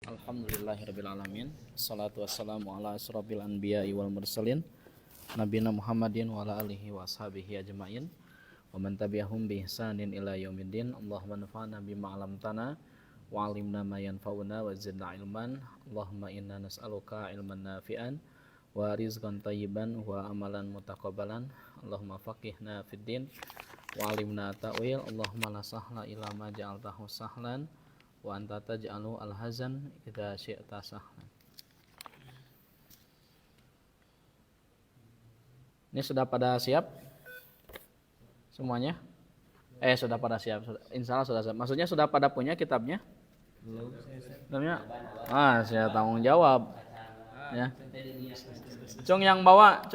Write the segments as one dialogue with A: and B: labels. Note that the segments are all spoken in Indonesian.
A: Alhamdulillahirrabbilalamin. Assalatu wassalamu ala asrofil anbiya'i wal mursalin Nabina Muhammadin wa ala alihi wa ashabihi ajma'in wa man tabi'ahum bi ihsanin ila yaumiddin. Allahumma nafa'na bima 'allamtana wa 'allimna ma yanfa'una wa zidna ilman. Allahumma inna nas'aluka ilman nafi'an wa rizqan thayyiban wa amalan mutaqabbalan. Allahumma faqihna fid din wa 'allimna ta'wil. Allahumma la sahla illa ma ja'altahu sahlan wa anta taj'alu al-hazan idza syi'ta sahlan. Ini sudah pada siap? Semuanya? Sudah pada siap. Insya Allah sudah siap. Maksudnya sudah pada punya kitabnya? Belum. Saya tanggung jawab. Ya. Cung yang bawa.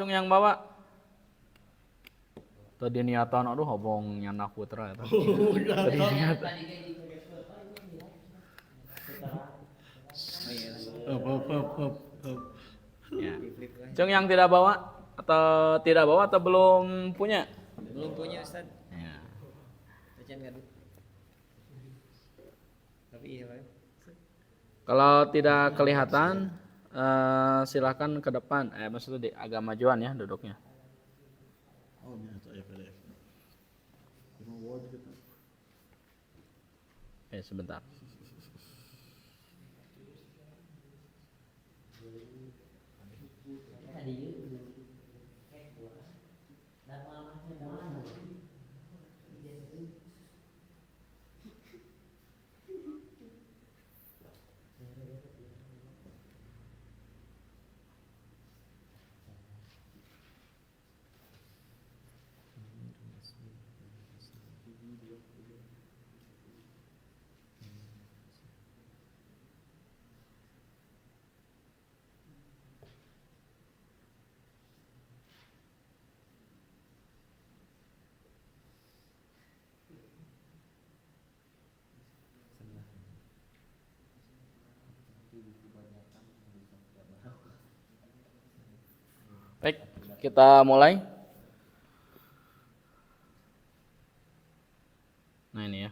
A: Tadi niatan aduh hobong nyanak putra eta. Tadi niatan. Ya. Cung yang tidak bawa atau belum punya?
B: Belum punya Ustaz.
A: Ya.
B: Tapi iya Pak.
A: Kalau tidak kelihatan silakan ke depan. Maksudnya agak majuan ya duduknya.
C: Oh, ini atau PDF. Cuma Word gitu.
A: Sebentar. Baik, kita mulai. Nah ini ya.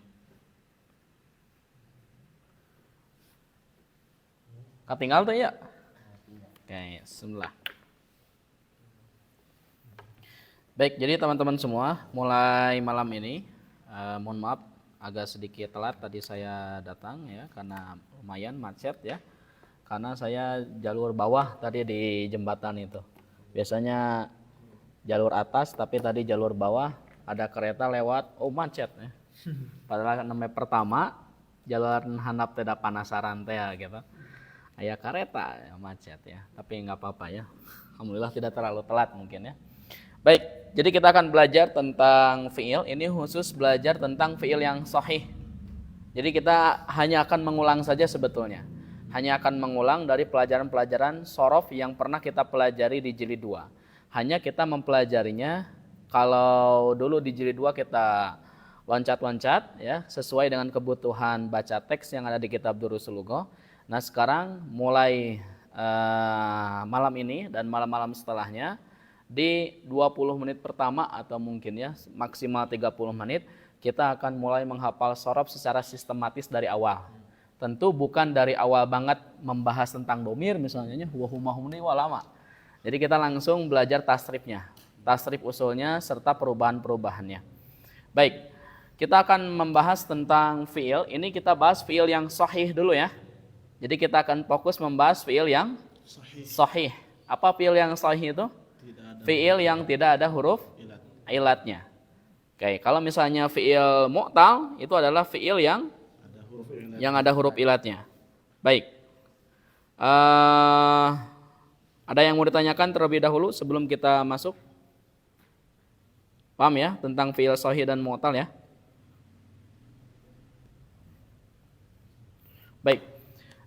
A: Ketinggal tuh ya? Oke, bismillah. Baik, jadi teman-teman semua, mulai malam ini, mohon maaf agak sedikit telat tadi saya datang ya, karena lumayan macet ya. Karena saya jalur bawah tadi di jembatan itu. Biasanya jalur atas, tapi tadi jalur bawah ada kereta lewat, macet ya. Padahal namanya pertama jalur handap tidak panasaran teh gitu. Aya kereta ya, macet ya, tapi nggak apa-apa ya. Alhamdulillah tidak terlalu telat mungkin ya. Baik, jadi kita akan belajar tentang fiil. Ini khusus belajar tentang fiil yang sahih. Jadi kita hanya akan mengulang saja sebetulnya. Hanya akan mengulang dari pelajaran-pelajaran shorof yang pernah kita pelajari di jilid 2. Hanya kita mempelajarinya, kalau dulu di jilid 2 kita loncat-loncat ya, sesuai dengan kebutuhan baca teks yang ada di kitab Durusul Lugha. Nah sekarang mulai malam ini dan malam-malam setelahnya, di 20 menit pertama atau mungkin ya maksimal 30 menit, kita akan mulai menghafal shorof secara sistematis dari awal. Tentu bukan dari awal banget membahas tentang domir misalnya, wahumahumni walama. Jadi kita langsung belajar tasrifnya, tasrif usulnya serta perubahan-perubahannya. Baik, kita akan membahas tentang fiil. Ini kita bahas fiil yang sahih dulu ya. Jadi kita akan fokus membahas fiil yang sahih. Apa fiil yang sahih itu? Fiil yang tidak ada huruf ilatnya. Oke, kalau misalnya fiil mu'tal itu adalah fiil yang ada huruf ilatnya. Baik. Ada yang mau ditanyakan terlebih dahulu sebelum kita masuk? Paham ya tentang fiil sahih dan mu'tal ya? Baik.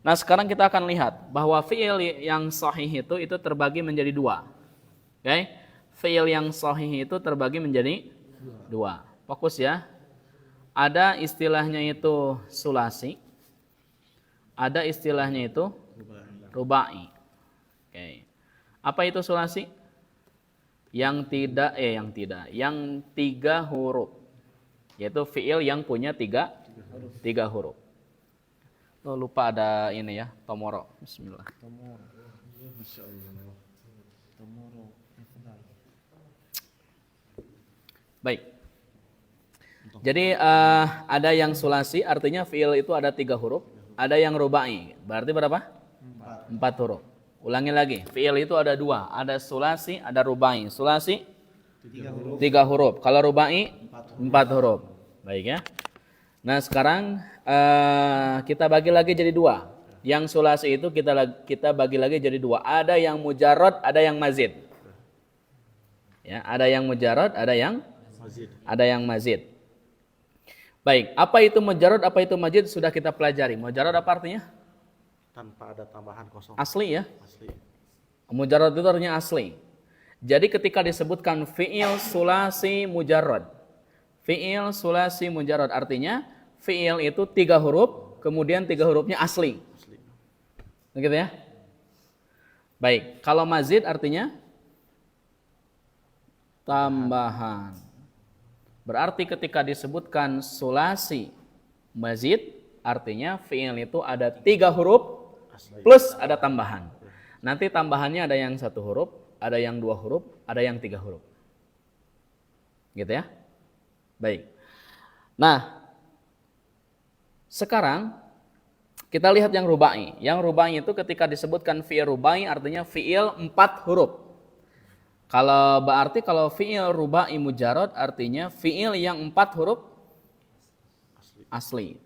A: Nah sekarang kita akan lihat bahwa fiil yang sahih itu terbagi menjadi dua. Oke? Fiil yang sahih itu terbagi menjadi dua. Fokus ya. Ada istilahnya itu sulasi. Ada istilahnya itu rubai. Oke. Apa itu sulasi? Yang tiga huruf. Yaitu fiil yang punya tiga huruf. Oh, lupa ada ini ya, tomoro. Bismillah.
C: Tomorrow. Ya, Masya Allah. Tomorrow.
A: Baik. Jadi ada yang sulasi, artinya fiil itu ada 3 huruf. Ada yang rubai, berarti berapa? 4 huruf. Ulangi lagi, fiil itu ada 2. Ada sulasi, ada rubai. Sulasi 3 huruf. Kalau rubai 4 huruf. Baik ya. Nah sekarang kita bagi lagi jadi 2. Yang sulasi itu kita bagi lagi jadi 2. Ada yang mujarrad, ada yang mazid. Ya, ada yang mujarrad, ada yang mazid. Baik, apa itu mujarrad, apa itu mazid sudah kita pelajari. Mujarrad apa artinya?
C: Tanpa ada tambahan kosong.
A: Asli ya.
C: Asli.
A: Mujarrad itu artinya asli. Jadi ketika disebutkan fi'il sulasi mujarrad. Fi'il sulasi mujarrad artinya fi'il itu 3 huruf, kemudian 3 hurufnya asli. Begitu ya? Baik, kalau mazid artinya tambahan. Berarti ketika disebutkan sulasi mazid, artinya fi'il itu ada 3 huruf plus ada tambahan. Nanti tambahannya ada yang 1 huruf, ada yang 2 huruf, ada yang 3 huruf. Gitu ya. Baik. Nah, sekarang kita lihat yang rubai. Yang rubai itu ketika disebutkan fi'il rubai artinya fi'il 4 huruf. Kalau berarti kalau fi'il rubai mujarrad artinya fi'il yang 4 huruf asli.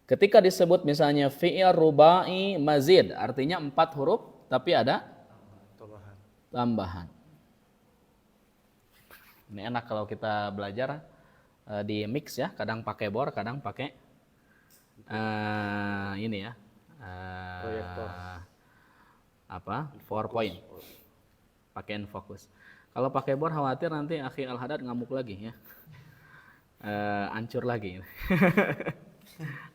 A: Ketika disebut misalnya fi'il rubai mazid artinya 4 huruf tapi ada tambahan. Ini enak kalau kita belajar di mix ya, kadang pakai bor, kadang pakai ini ya.
C: Proyektor.
A: PowerPoint. Pakai fokus. Kalau pakai bor khawatir nanti akhi Al-Haddad ngamuk lagi ya. Hancur lagi.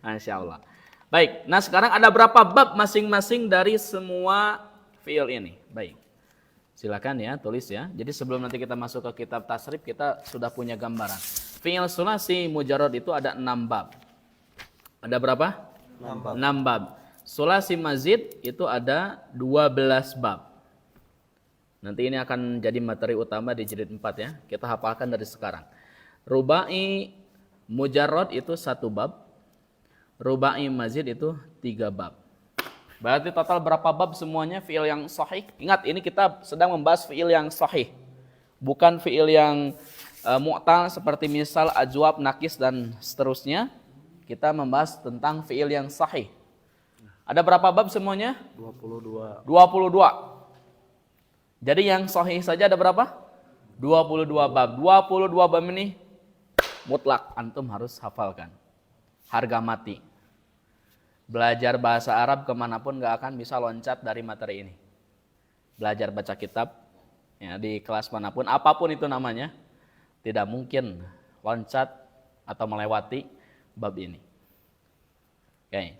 A: Masya Allah. Baik, nah sekarang ada berapa bab masing-masing dari semua fiil ini. Baik, silakan ya tulis ya. Jadi sebelum nanti kita masuk ke kitab tasrif kita sudah punya gambaran. Fiil sulasi mujarrad itu ada 6 bab. Ada berapa? 6 bab. Sulasi mazid itu ada 12 bab. Nanti ini akan jadi materi utama di jilid 4 ya. Kita hafalkan dari sekarang. Rubai mujarrad itu 1 bab. Rubai mazid itu 3 bab. Berarti total berapa bab semuanya fi'il yang sahih? Ingat ini kita sedang membahas fi'il yang sahih. Bukan fi'il yang mu'tal seperti misal ajwab, nakis dan seterusnya. Kita membahas tentang fi'il yang sahih. Ada berapa bab semuanya?
C: 22.
A: 22. Jadi yang sahih saja ada berapa? 22 bab. 22 bab ini mutlak antum harus hafalkan. Harga mati. Belajar bahasa Arab kemanapun gak akan bisa loncat dari materi ini. Belajar baca kitab ya, di kelas manapun, apapun itu namanya, tidak mungkin loncat atau melewati bab ini. Oke.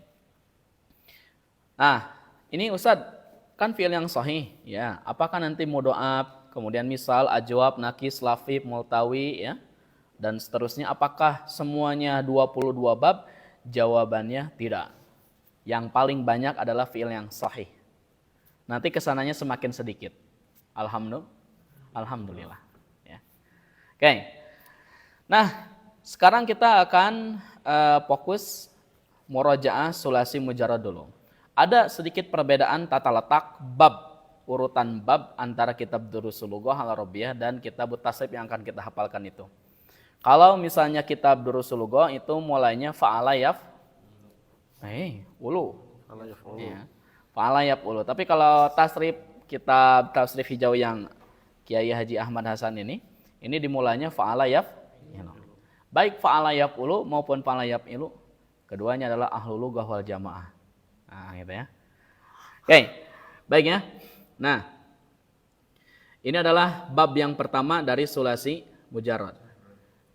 A: Nah, ini Ustadz, kan fi'il yang sahih ya. Apakah nanti mudho'af, kemudian misal, ajwab, nakis, lafif, multawi ya dan seterusnya, apakah semuanya 22 bab? Jawabannya tidak. Yang paling banyak adalah fi'il yang sahih. Nanti kesananya semakin sedikit. Alhamdulillah ya. Oke. Nah, sekarang kita akan fokus murajaah sulasi mujarrad dulu. Ada sedikit perbedaan tata letak bab, urutan bab antara kitab Durusul Lughah Al-Arabiyyah dan kitab Tasrif yang akan kita hafalkan itu. Kalau misalnya kitab Durusul Lughah itu mulainya fa'ala ulu. Ya. Fa'ala ulu. Tapi kalau tasrif, kitab tasrif hijau yang Kiai Haji Ahmad Hasan ini dimulainya fa'ala baik fa'ala ulu maupun fa'ala ilu, keduanya adalah ahlul lughah wal jamaah. Nah, gitu ya. Oke, baik ya. Nah, ini adalah bab yang pertama dari sulasi mujarrad.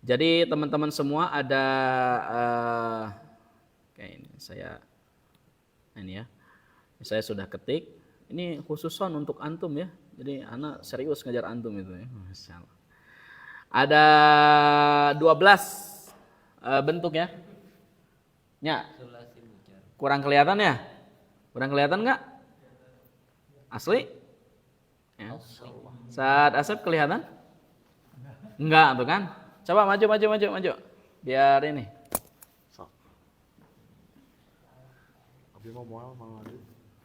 A: Jadi teman-teman semua ada, ini saya sudah ketik. Ini khususon untuk antum ya. Jadi anak serius ngajar antum itu ya. Masya Allah. Ada 12 bentuk ya. Kurang kelihatan ya? Kurang kelihatan nggak? Asli? Ya. Saat Asep kelihatan? Enggak tuh kan? Coba maju. Biar ini.
C: Sok. Abi mau maju.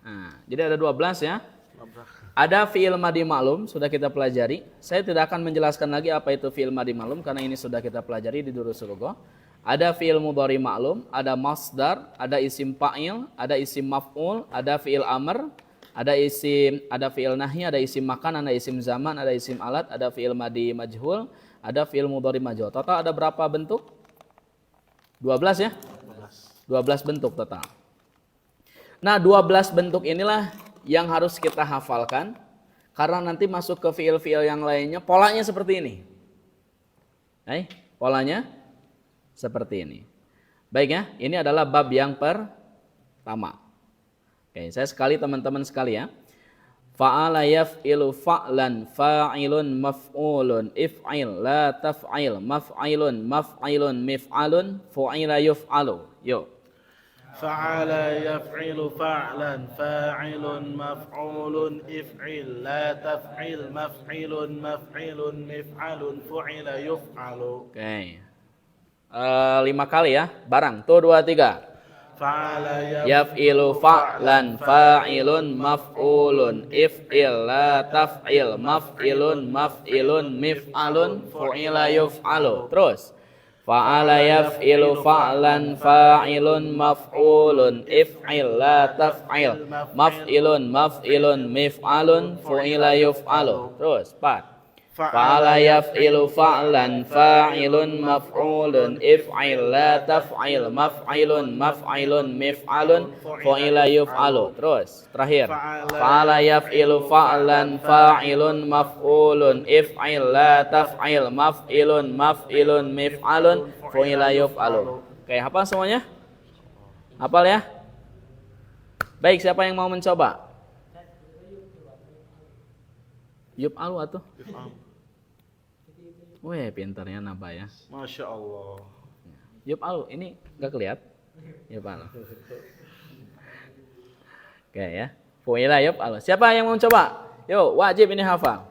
A: Nah, jadi ada 12 ya.
C: Labrak.
A: Ada fi'il madhi ma'lum sudah kita pelajari. Saya tidak akan menjelaskan lagi apa itu fi'il madhi ma'lum karena ini sudah kita pelajari di Durusul Lugha. Ada fi'il mudhari ma'lum, ada masdar, ada isim fa'il, ada isim maf'ul, ada fi'il amr, ada fi'il nahi, ada isim makan, ada isim zaman, ada isim alat, ada fi'il madhi majhul, ada fi'il mudhari majhul. Total ada berapa bentuk? 12 ya? 12 bentuk total. Nah, 12 bentuk inilah yang harus kita hafalkan karena nanti masuk ke fiil-fiil yang lainnya polanya seperti ini. Polanya seperti ini. Baik ya, ini adalah bab yang pertama. Oke, saya sekali teman-teman sekali ya. Fa'ala yaf'ilu fa'lan fa'ilun maf'ulun if'il la taf'il maf'ilun mif'alun fu'ila yuf'alu. Yuk.
C: فعل يفعل فعلا فاعل مفعول افعل لا تفعل مفعل مفعل فعل يفعل.
A: Oke. 5 kali ya, barang. Tuh 2, 3.
C: Fa'ala
A: Yaf'ilu fa'lan fa'ilun maf'ulun if'il la taf'il maf'ilun mif'alun fu'ila yuf'alu. Terus. Fa'ala yaf'ilu fa'lan fa'ilun maf'ulun if'il la taf'il maf'ilun mif'alun fu'ila yuf'alu. Terus 4. Fa'ala yaf'ilu fa'lan fa'ilun maf'ulun if'il la taf'il maf'ilun mif'alun fu'ila yuf'alu. Terus terakhir. Fa'ala yaf'ilu fa'lan fa'ilun maf'ulun if'il la taf'il maf'ilun mif'alun fu'ila yuf'alu. Oke, hafal semuanya? Hafal ya? Baik, siapa yang mau mencoba? Yuf'alu atuh. Wih, pintarnya Naba ya.
C: Masya Allah.
A: Yuf'alu, ini nggak kelihatan? Yuf'alu. Oke ya. Fu'ila yuf'alu. Siapa yang mau coba? Yuk, wajib ini hafal.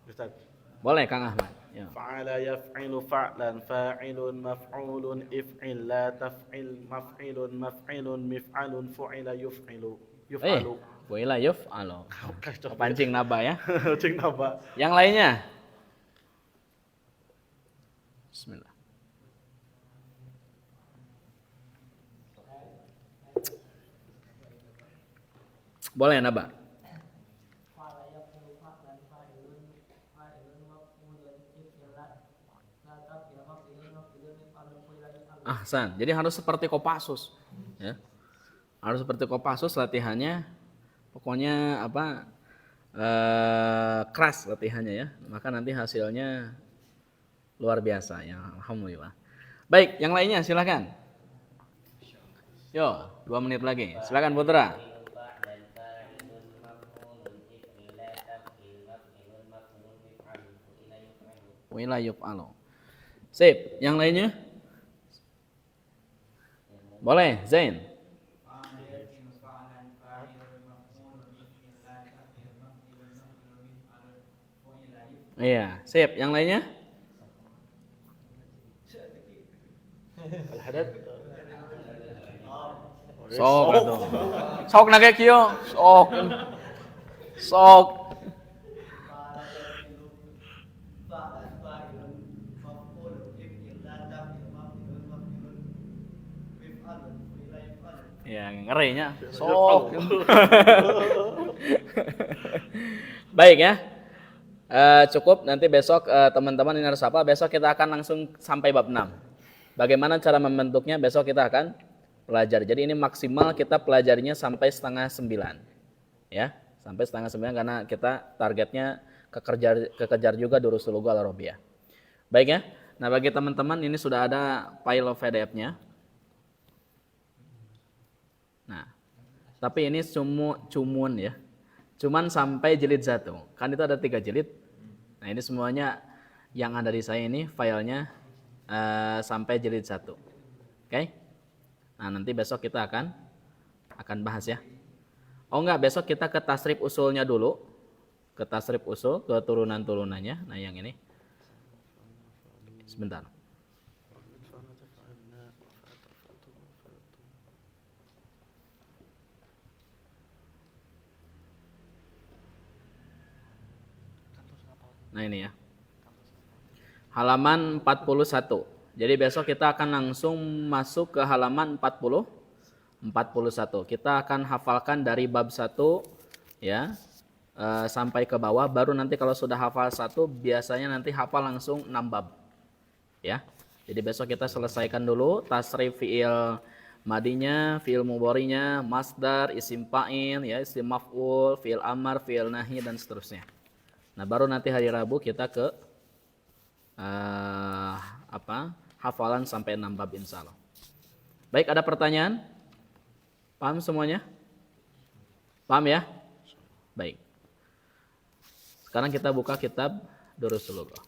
C: Ustaz.
A: Boleh Kang Ahmad. Yo.
C: Fa'ala yaf'ilu fa'lan fa'ilun maf'ulun if'il la taf'il maf'ilun mif'alun fu'ila yuf'ilu. Yuf'alu.
A: Fu'ila yuf'alu. Pancing Naba ya.
C: Cing napa?
A: Yang lainnya. Bismillah. Boleh Naba. Ahsan. Jadi harus seperti Kopassus, ya. Harus seperti Kopassus latihannya. Pokoknya apa? Keras latihannya ya. Maka nanti hasilnya luar biasa ya. Alhamdulillah. Baik, yang lainnya silakan. Yo, 2 menit lagi. Silakan Putra. Wila yuf'alu. Sip, yang lainnya? Boleh, Zain. Iya, sip. Yang lainnya?
C: Al-hadad.
A: Sok atuh. Sok nage kieu, sok. Sok. Ya, ngerinya. Sok. Baik ya. Cukup nanti besok teman-teman ini harus apa? Besok kita akan langsung sampai bab 6. Bagaimana cara membentuknya besok kita akan pelajari. Jadi ini maksimal kita pelajarinya sampai 8:30. Ya, sampai 8:30 karena kita targetnya kekejar juga Durusul Lugha Al-Arabiyah. Baik ya. Nah, bagi teman-teman ini sudah ada file PDF-nya. Nah, tapi ini cumun ya. Cuman sampai jilid 1. Kan itu ada 3 jilid. Nah, ini semuanya yang ada di saya ini filenya sampai jilid 1. Oke? Nah, nanti besok kita akan bahas ya. Oh enggak, besok kita ke tasrif usulnya dulu. Ke tasrif usul, ke turunan-turunannya. Nah, yang ini. Sebentar. Nah, ini ya. Halaman 41. Jadi besok kita akan langsung masuk ke halaman 41. Kita akan hafalkan dari bab 1 ya sampai ke bawah. Baru nanti kalau sudah hafal 1 biasanya nanti hafal langsung 6 bab. Ya. Jadi besok kita selesaikan dulu tasrif fiil madinya, fiil mudhari'nya, masdar, isim fa'il, ya, isim maf'ul, fiil amar, fiil nahi dan seterusnya. Nah, baru nanti hari Rabu kita ke hafalan sampai 6 bab insyaallah. Baik, ada pertanyaan? Paham semuanya? Paham ya? Baik. Sekarang kita buka kitab Durusul Lughah.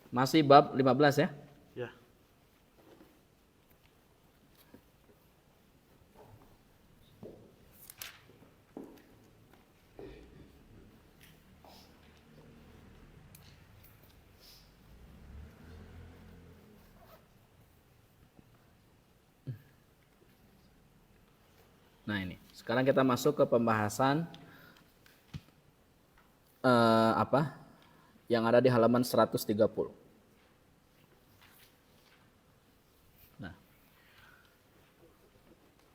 A: Masih bab 15 ya?
C: Ya.
A: Nah, ini. Sekarang kita masuk ke pembahasan yang ada di halaman 130. Nah.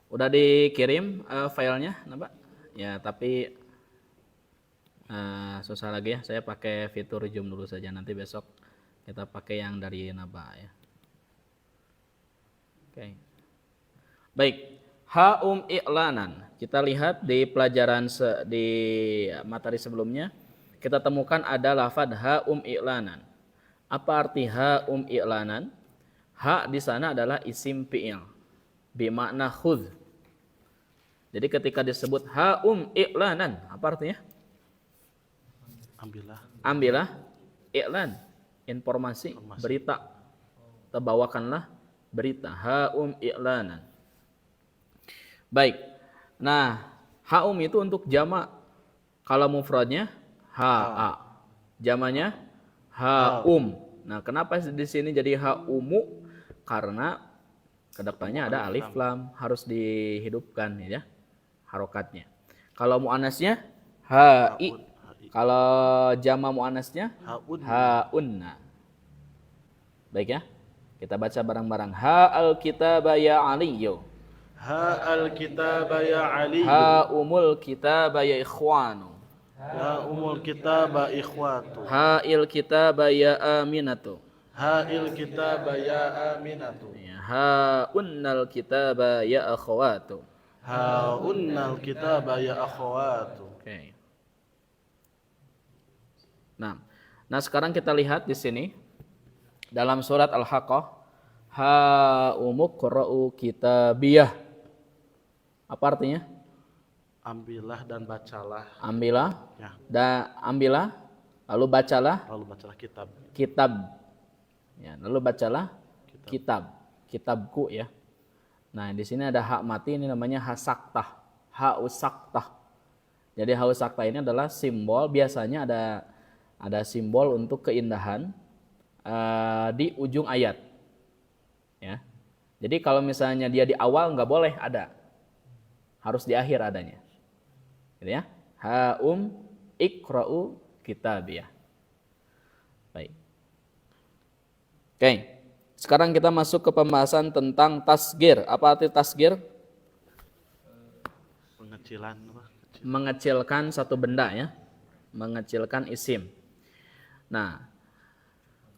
A: Udah dikirim filenya, Napa? Ya, tapi susah lagi ya. Saya pakai fitur Zoom dulu saja. Nanti besok kita pakai yang dari Naba ya. Oke. Baik. Ha'um i'lanan. Kita lihat di pelajaran di materi sebelumnya, kita temukan ada lafadz ha'um i'lanan. Apa arti ha'um i'lanan? Ha di sana adalah isim fi'il bermakna khudz. Jadi ketika disebut ha'um i'lanan, apa artinya? Ambillah i'lan, informasi, berita. Terbawakanlah berita. Ha'um i'lanan. Baik. Nah, ha'um itu untuk jamak. Kalau mufradnya ha'a. Jamaknya ha'um. Nah, kenapa di sini jadi ha'umu? Karena kedepannya ada alif lam, harus dihidupkan ya, harokatnya. Kalau muannasnya ha'i. Kalau jamak muannasnya ha'unna. Baik ya. Kita baca bareng-barang. Ha'al kitaba ya aliyyu.
C: Ha'al kitaba ya Ali.
A: Ha'umul kitaba ya ikhwanu.
C: Ha'umul kitaba ikhwatu.
A: Ha'il kitaba ya aminatu.
C: Ha'il kitaba ya aminatu.
A: Ha'unnal kitaba ya akhwatu.
C: Ha'unnal kitaba ya akhwatu.
A: Oke. Nah, sekarang kita lihat di sini dalam surat Al-Haqqah, ha'umuqra'u kitabiyah. Apa artinya?
C: Ambillah dan bacalah.
A: Ambillah
C: Ya.
A: dan ambillah lalu bacalah
C: Lalu bacalah kitab.
A: kitab. Ya, lalu bacalah kitab. Kitabku ya. Nah, di sini ada hak mati, ini namanya hasaktah. Hausaktah. Jadi hausaktah ini adalah simbol, biasanya ada simbol untuk keindahan di ujung ayat. Ya. Jadi kalau misalnya dia di awal nggak boleh ada. Harus di akhir adanya. Gitu ya. Ha'um iqra'u kitabiyah. Baik. Oke. Sekarang kita masuk ke pembahasan tentang tasgir. Apa arti tasgir?
C: Pengecilan.
A: Mengecilkan satu benda ya. Mengecilkan isim. Nah,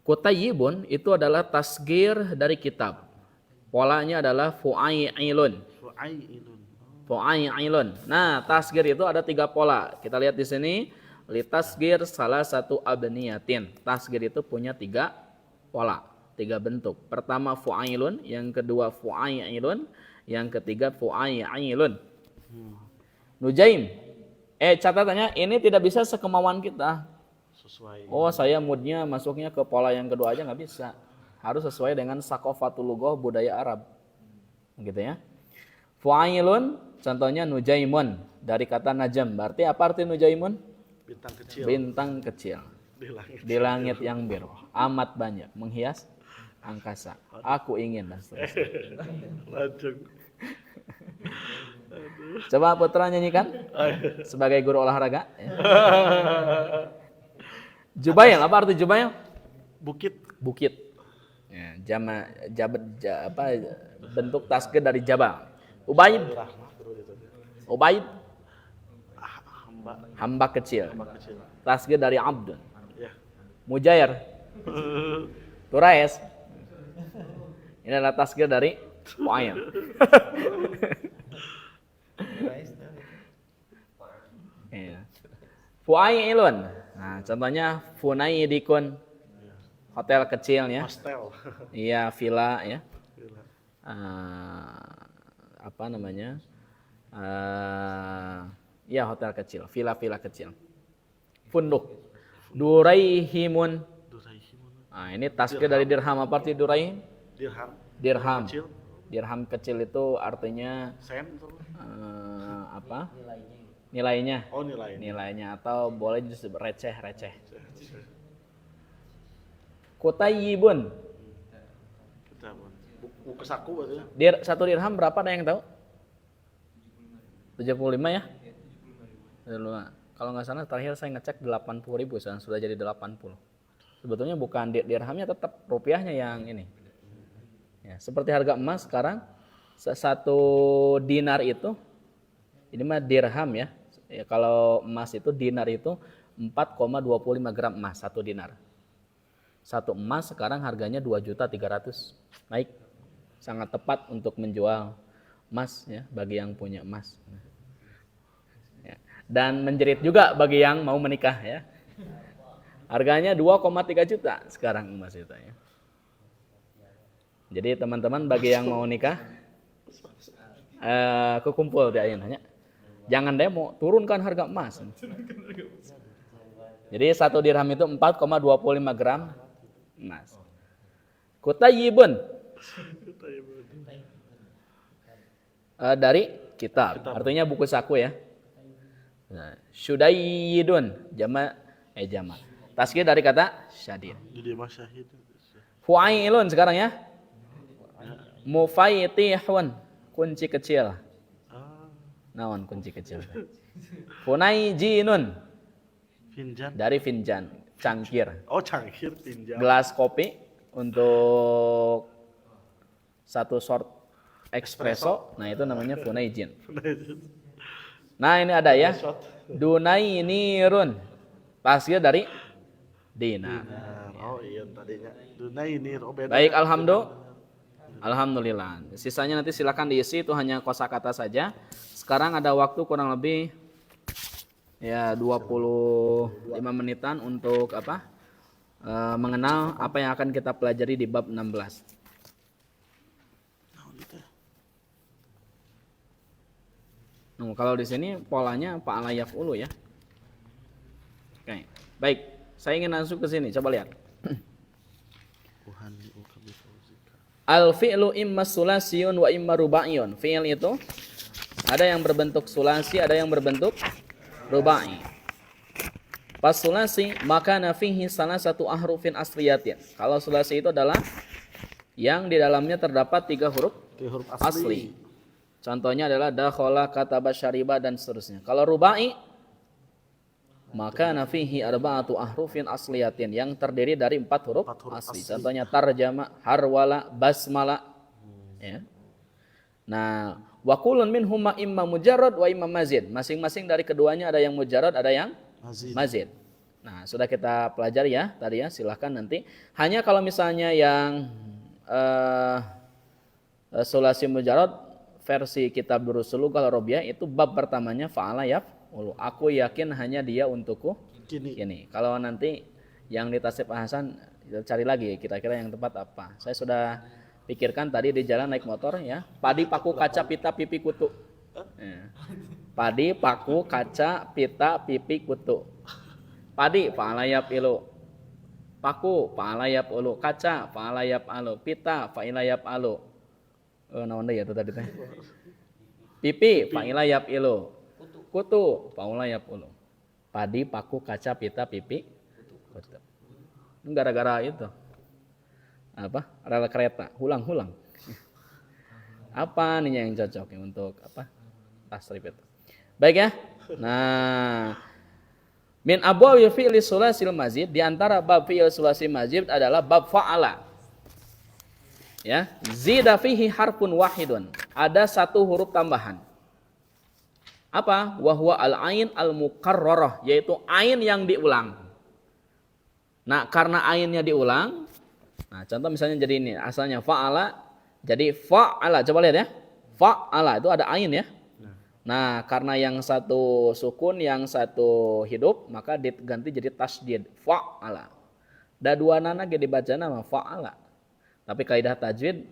A: kutayyibun itu adalah tasgir dari kitab. Polanya adalah fu'ailun. Fu'ailun. Nah, tasgir itu ada 3 pola. Kita lihat di sini, litasgir salah satu abniyatin. Tasgir itu punya 3 pola, 3 bentuk. Pertama fu'ailun, yang kedua fu'ailun, yang ketiga fu'ailun. Nujaim. Catatannya ini tidak bisa sekemauan kita.
C: Sesuai.
A: Oh, saya moodnya masuknya ke pola yang kedua aja nggak bisa. harus sesuai dengan saqafatul lughah budaya Arab. Gitu ya. Fu'ailun contohnya nujaimun dari kata najam. Berarti apa arti nujaimun?
C: Bintang kecil
A: Bintang kecil
C: di langit.
A: di langit yang biru, amat banyak menghias angkasa. Aku ingin dan seterusnya.
C: Lanjut.
A: Coba Putra nyanyikan sebagai guru olahraga. Ya. Jubail, apa arti jubail?
C: Bukit.
A: Bukit. Ya, bentuk tasghir dari jabal. Ubaid,
C: Rahmah terus itu.
A: Ubaid
C: Hamba
A: hamba kecil.
C: kecil.
A: Tasghir dari abdun.
C: Ya.
A: Mujair, Turais. Ini adalah tasghir dari Fu'ail. Ya. Fu'ailun. Nah, contohnya Funaidikun. Hotel kecilnya.
C: Hostel.
A: Iya, villa ya.
C: Gila.
A: Apa namanya? Ya hotel kecil, villa-villa kecil. Funduk. Duraihimun.
C: Duraihimun.
A: Nah, ini tasghir dari dirham. Apa arti duraihim?
C: Dirham.
A: Dirham.
C: Kecil.
A: Dirham kecil itu artinya
C: Sen itu.
A: apa? Nilainya.
C: Oh nilai.
A: Nilainya atau boleh disebut receh-receh. Kutayyibun.
C: Kita buku saku berarti.
A: Satu dirham berapa, ada yang tahu? 75 ya? 75. Kalau nggak salah terakhir saya ngecek 80.000 sekarang sudah jadi 80. Sebetulnya bukan dirhamnya, tetap rupiahnya yang ini. Ya, seperti harga emas sekarang satu dinar itu, ini mah dirham ya. Ya kalau emas itu dinar itu 4,25 gram emas satu dinar. Satu emas sekarang harganya 2.300.000. Naik. Sangat tepat untuk menjual emas ya bagi yang punya emas. Ya. Dan menjerit juga bagi yang mau menikah ya. Harganya 2,3 juta sekarang emas itu ya. Jadi teman-teman bagi yang mau nikah kekumpul di ayeuna. Jangan demo, turunkan harga emas. Jadi satu dirham itu 4,25 gram emas. Kutayyibun dari kitab, artinya buku saku ya. Nah, syudayyidun jama. Tasghir dari kata syadid.
C: Jadi mas syahid.
A: Fu'ailun sekarang ya. Mufaitihun, kunci kecil. Naon kunci kecil? Funaijinun
C: Finjan.
A: dari finjan, cangkir.
C: Oh cangkir pinjam.
A: Gelas kopi untuk satu shot espresso. Nah itu namanya funaijin. Nah ini ada ya. Dunainirun. Tasghir dari dinar.
C: Oh iya tadinya. Dunainir. Oh beda.
A: Baik, alhamdulillah. Sisanya nanti silakan diisi, itu hanya kosakata saja. Sekarang ada waktu kurang lebih ya 25 menitan untuk apa? Mengenal apa yang akan kita pelajari di bab 16. Kalau di sini polanya fa'ala yaf'ulu ya. Oke. Baik, saya ingin masuk ke sini, coba lihat. Al-fi'lu imma sulasiyun wa imma rubaiyun. Fi'il itu ada yang berbentuk sulasi, ada yang berbentuk rubai. Pas sulasi, maka nafihi salah satu ahrufin asliyatin. Kalau sulasi itu adalah yang di dalamnya terdapat 3 huruf asli. Contohnya adalah dakhala, kataba, syariba dan seterusnya. Kalau rubai, maka nafihi arba'atu ahrufin asliyatin, yang terdiri dari 4 huruf asli. Contohnya tarjama, harwala, basmala. Ya. Nah, wa kullun minhuma imma mujarrad wa imma mazid. Masing-masing dari keduanya ada yang mujarrad, ada yang mazid. Nah, sudah kita pelajari ya tadi ya, silahkan nanti. Hanya kalau misalnya yang sulasi mujarrad versi kitab Durusul Lughah Arabiyah itu bab pertamanya fa'ala yaf'ulu. Aku yakin hanya dia untukku kini. Kalau nanti yang di Tasrif Hasan cari lagi kira-kira yang tepat apa. Saya sudah pikirkan tadi di jalan naik motor ya. Padi, paku, kaca, pita, pipi, kutu. Ya. Padi, paku, kaca, pita, pipi, kutu. Padi fa'ala yaf'ulu. Paku, fa'ala yaf'ulu. Kaca, fa'ala yaf'alu. Pita, fa'ila yaf'alu. Naon deui eta tadi teh? Pipi, fa'ila yaf'ilu. Kutu, fa'ula yaf'ulu. Padi, paku, kaca, pita, pipi, kutu. Ini gara-gara itu. Apa? Rel kereta, hulang-hulang. Apa nih yang cocok ya untuk apa? Tasrif itu. Baik ya. Nah, min abwabil fi'li sulasil mazid, di antara bab fi'il sulasi mazid adalah bab fa'ala. Ya, zida fihi harfun wahidun. Ada satu huruf tambahan. Apa? Wahwa al-ain al-mukarrarah, yaitu ain yang diulang. Nah, karena ainnya diulang, nah contoh misalnya jadi ini, asalnya fa'ala, jadi fa'ala. Coba lihat ya. Fa'ala itu ada ain ya. Nah, karena yang satu sukun, yang satu hidup, maka diganti jadi tasdid, fa'ala. Da dua nana ge dibaca nama fa'ala. Tapi kaidah tajwid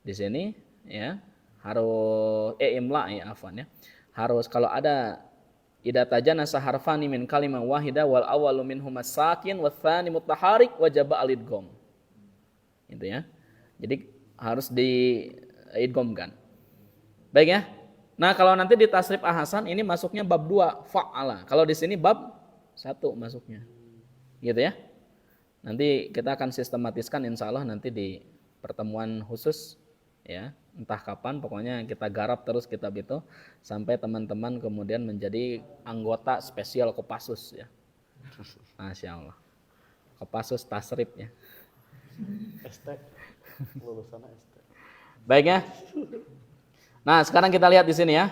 A: di sini ya harus imla ya afwan ya. Harus kalau ada idza tajanasa harfani min kalimah wahida wal awwalu minhum as-sakin wa tsani mutaharik wajaba al-idgham. Itu ya. Jadi harus diidghamkan. Baik ya. Nah, kalau nanti di tasrif ahasan ini masuknya bab 2 fa'ala. Kalau di sini bab 1 masuknya. Gitu ya. Nanti kita akan sistematiskan insyaallah nanti di pertemuan khusus ya. Entah kapan, pokoknya kita garap terus kitab itu sampai teman-teman kemudian menjadi anggota spesial Kopassus ya. Masya Allah. Kopassus tasrif ya.
C: ST, lulusan ST.
A: Baik ya. Nah, sekarang kita lihat di sini ya.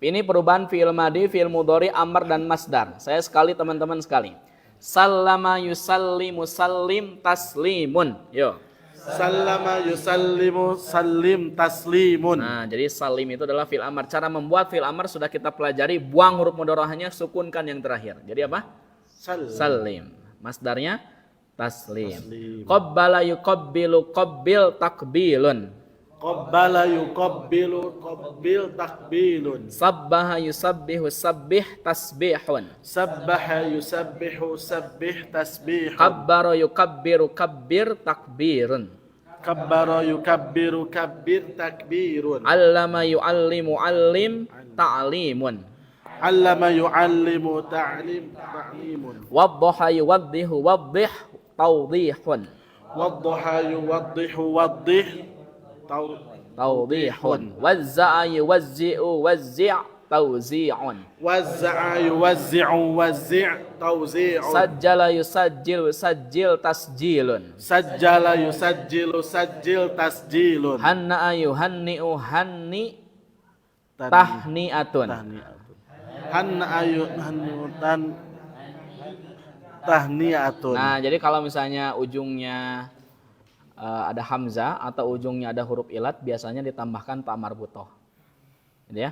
A: Ini perubahan fi'il madi, fi'il mudhari, amr dan masdar. Saya sekali teman-teman sekali. Sallama yusallimu sallim taslimun. Yo.
C: Sallama yusallimu sallim taslimun.
A: Nah, jadi salim itu adalah fi'il amr. Cara membuat fi'il amr sudah kita pelajari. Buang huruf mudharahnya, sukunkan yang terakhir. Jadi apa? Salim. Masdarnya taslim. Qabbala yuqabbilu qabbil takbilun.
C: Qabbala yuqabbilu qabbil takbilun.
A: Sabbaha yusabbihu sabbih tasbihun.
C: Sabbaha yusabbihu sabbih tasbihun.
A: Kabbara yukabbiru kabbir takbirun.
C: Kabbara yukabbiru kabbir takbirun.
A: Allama yu'allimu allim ta'limun.
C: Allama yu'allimu ta'limun.
A: Waddaha yuwaddihu waddih tawdihun.
C: Waddaha yuwaddihu waddih
A: Tawdihun. Wazza'a yuwazzi'u wazzi' tawzi'un.
C: Wazza'a yuwazzi'u wazzi' tawzi'un.
A: Sajjala yusajjil sajjil tasjilun.
C: Sajjala yusajjilu sajjil tasjilun.
A: Hanna'a yuhanni'u hanni tahni'atun.
C: Hanna'a yuhanni'utan tahni'atun.
A: Nah, jadi kalau misalnya ujungnya ada hamzah atau ujungnya ada huruf ilat, biasanya ditambahkan ta marbutoh. Gitu ya.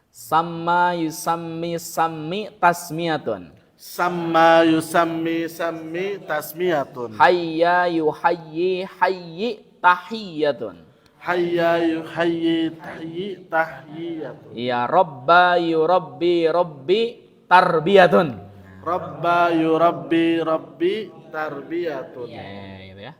A: Samma yusammi sammi tasmiyatun.
C: Samma yusammi sammi tasmiyatun.
A: Hayya yuhayyi hayyi tahiyatun.
C: Hayya yuhayyi tahyi tahiyatun.
A: Ya robba yurabbi robbi tarbiyatun.
C: Rabba yurabbi rabbi tarbiyatun.
A: Gitu ya.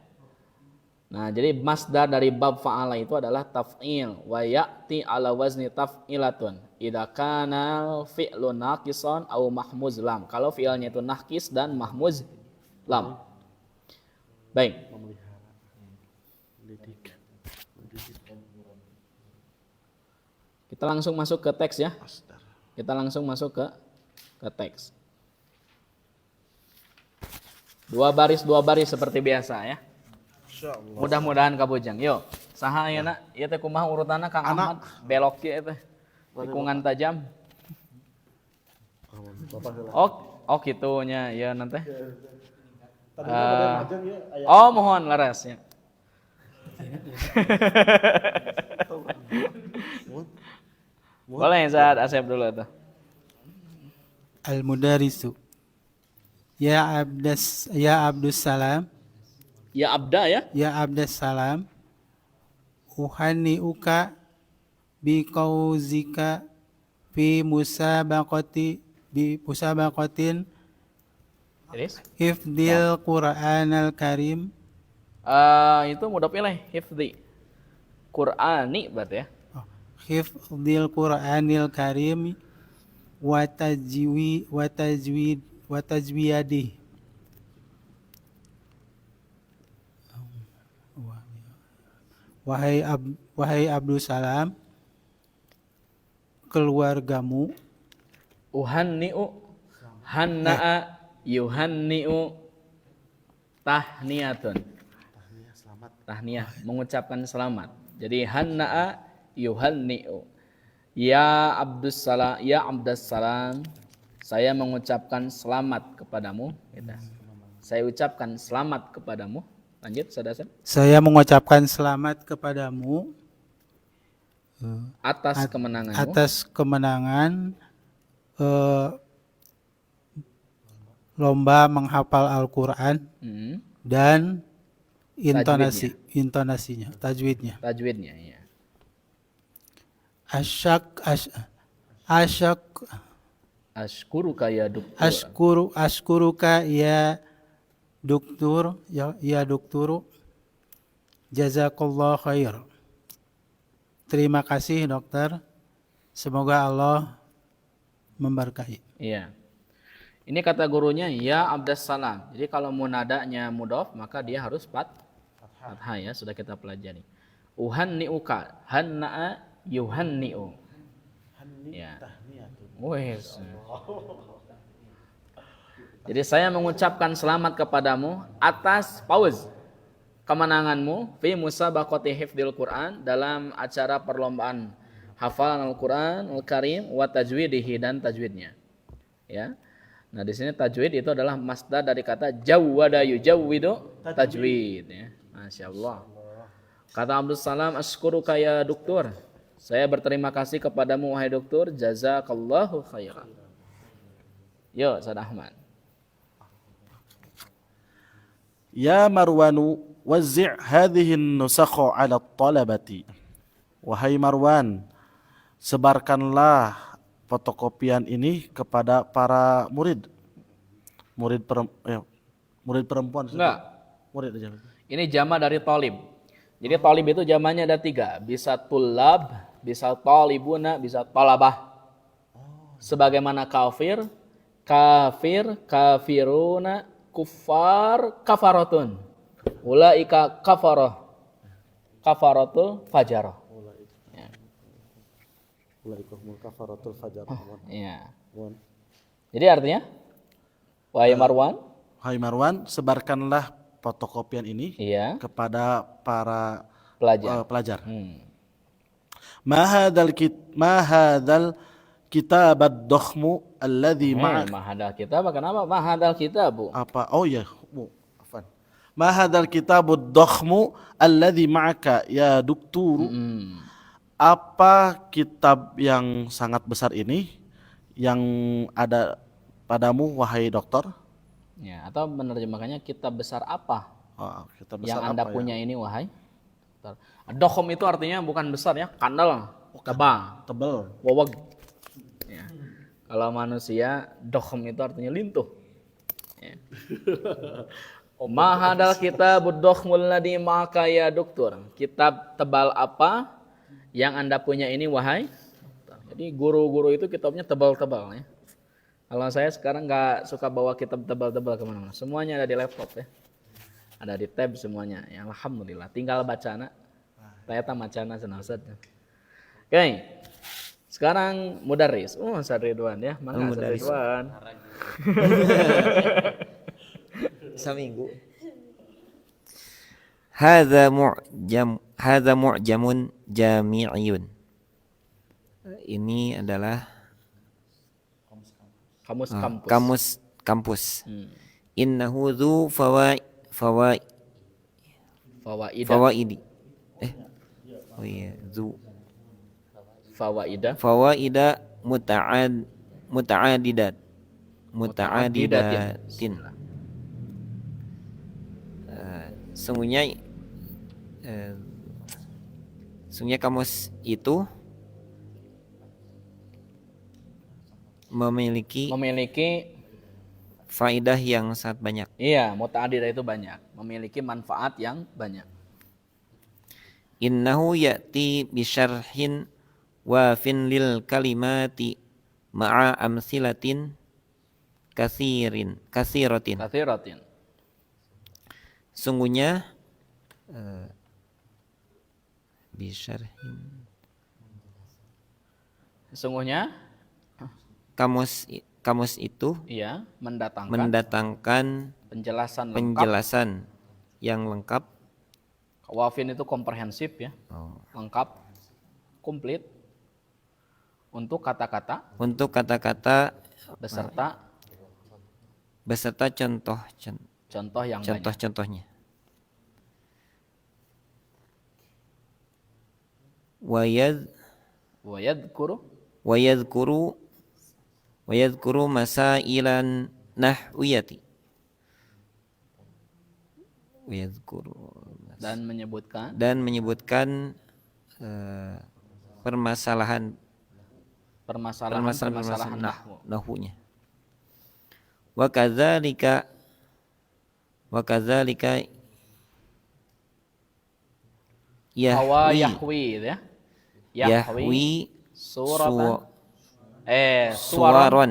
A: Nah, jadi masdar dari bab fa'ala itu adalah taf'il wa ya'ti ala wazni taf'ilatun. Idza kana fi'lu naqisan au mahmuz lam. Kalau fi'ilnya itu naqis dan mahmuz lam. Baik. Kita langsung masuk ke teks ya. Kita langsung masuk ke teks. Dua baris seperti biasa ya. Mudah-mudahan kabujang. Yuk, saha ayeuna? Ieu teh kumaha urutanna Kang Ahmad? Belok kieu teh. Tikungan tajam. Oh kitunya ya nanti. Oh mohon laras ya. Boleh Ustaz Asep dulu tuh.
B: Al-Mudarisu. Ya Abdus Salam.
A: Ya abda ya.
B: Ya Abdus Salam. Uhani'uka biqauzika fi musabaqatin
A: Idris?
B: hifdil Qur'anal Karim
A: Itu mudhof ilaih, hifdzi. Qur'ani berarti ya.
B: hifdil Qur'anil Karim wa tajwidi wahai Abdus Salam, keluargamu
A: Uhanni'u, hanna'a, yuhanni'u, tahniyatun. Tahniyah, mengucapkan selamat. Jadi hanna'a, yuhanni'u. Ya Abdus Salam, ya Abdus Salam, saya mengucapkan selamat kepadamu. Gitu. Saya ucapkan selamat kepadamu. Lanjut, saudara.
B: saya mengucapkan selamat kepadamu
A: Atas kemenanganmu.
B: atas kemenangan lomba menghafal Al-Quran dan intonasinya, tajwidnya.
A: Tajwidnya, ya. Ashkuruka ya doktor.
B: Ashkuruka ya doktor, ya doktor. Jazakallah khair. Terima kasih dokter. Semoga Allah memberkahi.
A: Iya. Ini kata gurunya ya Abdus Salam. Jadi kalau munadanya mudhof maka dia harus fathah ya, sudah kita pelajari. Uhanni'uka, hanna'a yuhanni'u. Ya. Wes. Jadi saya mengucapkan selamat kepadamu atas kemenanganmu fi musabaqati hifdzil Quran, dalam acara perlombaan hafalan Al-Quran Al-Karim wa tajwidihi, dan tajwidnya. Ya. Nah, di sini tajwid itu adalah masdar dari kata jawwada yujawwidu tajwid ya. Masyaallah. Kata Abdus Salam, ashkuruka ya doktor. Saya berterima kasih kepadamu wahai doktor, jazakallahu khairan. Yo, Ustaz Ahmad.
C: Ya Marwanu wazzi' hadhihi an-nusakha 'ala at-talabati. Wahai Marwan, sebarkanlah fotokopian ini kepada para murid. Murid perempuan.
A: Enggak.
C: Murid aja.
A: Ini jama dari talib. Jadi talib itu jamannya ada 3. Bisa tulab, bisa talibuna, bisa talabah. Sebagaimana kafir, kafiruna, kuffar, kafaratun. Ulaika kafaratul fajarah.
C: Ulaikumul kafaratul fajar.
A: Iya. Jadi artinya, wahai Marwan,
C: sebarkanlah fotokopian ini kepada para pelajar. Ma hadzal kitab ad-dakhmu alladhi ma'ak.
A: Ma hadzal kitab, kenapa ma hadzal kitabu?
C: Apa? Oh ya, afwan. Ma hadzal kitab ad-dakhmu alladhi ma'aka ya doktor. Apa kitab yang sangat besar ini yang ada padamu wahai dokter?
A: Ya, atau menerjemahkannya kitab besar apa?
C: Kitab besar
A: yang Anda
C: apa
A: punya ini wahai dokter. Dokhom itu artinya bukan besar ya, kandel, tebal, wawag. Ya. Kalau manusia, dokhom itu artinya lintuh. Ya. Mahadal kitabud dokhmul ladzi ma'aka ya dokter. Kitab tebal apa yang Anda punya ini wahai dokter. Jadi guru-guru itu kitabnya tebal-tebal ya. Kalau saya sekarang nggak suka bawa kitab tebal-tebal kemana-mana. Semuanya ada di laptop ya. Ada di tab semuanya. Ya, alhamdulillah. Tinggal bacana. Tayata macana senang saja. Oke. Sekarang mudarris. Ustaz Ridwan ya. Mana Ustaz Ridwan?
D: Seminggu. Hadza mu'jamun jami'iyun. Ini adalah kamus kampus. Innahu dzu fawaidi. Oh iya, dzu fawaida muta'adidatin. Sungguhnya kamus itu memiliki faidah yang sangat banyak.
A: Iya, muta'addidah itu banyak, memiliki manfaat yang banyak.
D: Innahu ya'ti bisyarhin wafin lil kalimati ma'a amsilatin kasiratin.
A: Katsiratin.
D: Sungguhnya bisyarhin
A: Sesungguhnya
D: kamus itu
A: iya mendatangkan
D: mendatangkan
A: penjelasan lengkap.
D: penjelasan yang lengkap.
A: Wafin itu komprehensif ya,
D: Oh.
A: lengkap, komplit untuk kata-kata
D: Untuk kata-kata
A: beserta
D: contoh
A: contoh yang banyak.
D: contoh-contohnya. Wayadhkuru masailan nahwiyati.
A: Dan
D: menyebutkan permasalahan
A: nahwu.
D: nahwunya. Wa kadzalika
A: Hawa yahwi ya.
D: yahwi
A: Suwaron.